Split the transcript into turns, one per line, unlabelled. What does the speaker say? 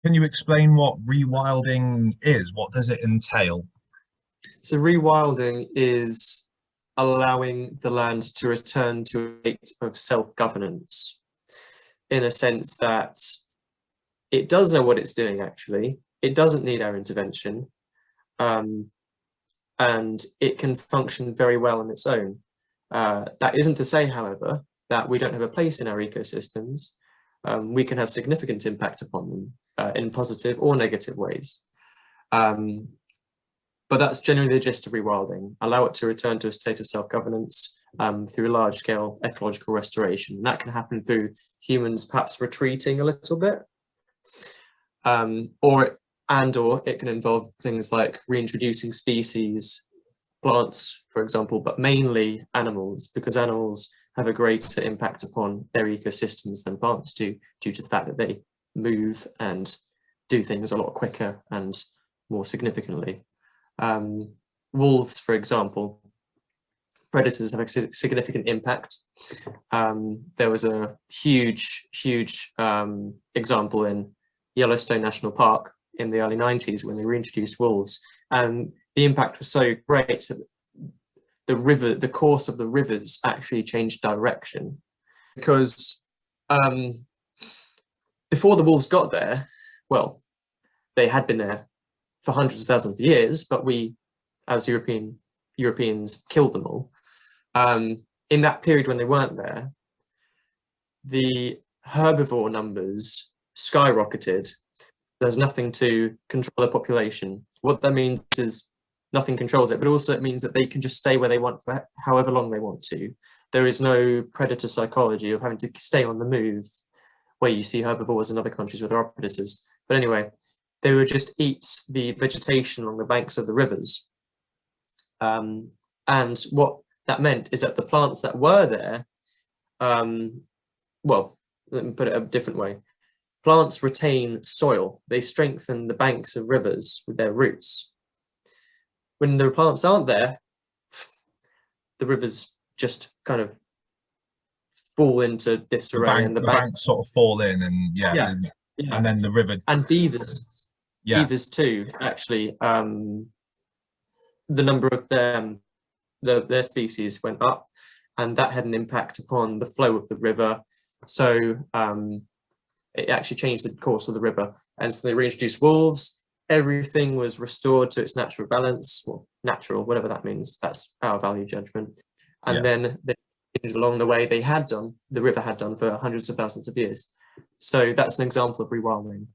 Can you explain what rewilding is? What does it entail?
So rewilding is allowing the land to return to a state of self-governance, in a sense that it does know what it's doing, actually. It doesn't need our intervention, and it can function very well on its own. That isn't to say, however, that we don't have a place in our ecosystems. We can have significant impact upon them in positive or negative ways. But that's generally the gist of rewilding. Allow it to return to a state of self-governance through large-scale ecological restoration. And that can happen through humans perhaps retreating a little bit, or it can involve things like reintroducing species, plants, for example, but mainly animals, because animals have a greater impact upon their ecosystems than plants do, due to the fact that they move and do things a lot quicker and more significantly. Wolves, for example, predators have a significant impact. There was a huge example in Yellowstone National Park in the early 90s when they reintroduced wolves, and the impact was so great that the course of the rivers actually changed direction, because before the wolves got there, well, they had been there for hundreds of thousands of years, but we, as Europeans, killed them all. In that period when they weren't there, the herbivore numbers skyrocketed. There's nothing to control their population. What that means is nothing controls it, but also it means that they can just stay where they want for however long they want to. There is no predator psychology of having to stay on the move, where you see herbivores in other countries where there are predators. But anyway, they would just eat the vegetation along the banks of the rivers. And what that meant is that the plants that were there, well, let me put it a different way. Plants retain soil. They strengthen the banks of rivers with their roots. When the plants aren't there, the rivers just kind of fall into disarray, and
the banks sort of fall in, and and then the river.
And beavers too, actually. The number of them, their species went up, and that had an impact upon the flow of the river. So it actually changed the course of the river, and so they reintroduced wolves. Everything was restored to its natural balance, well, natural, whatever that means. That's our value judgment. And then they changed along the way the river had done for hundreds of thousands of years. So that's an example of rewilding.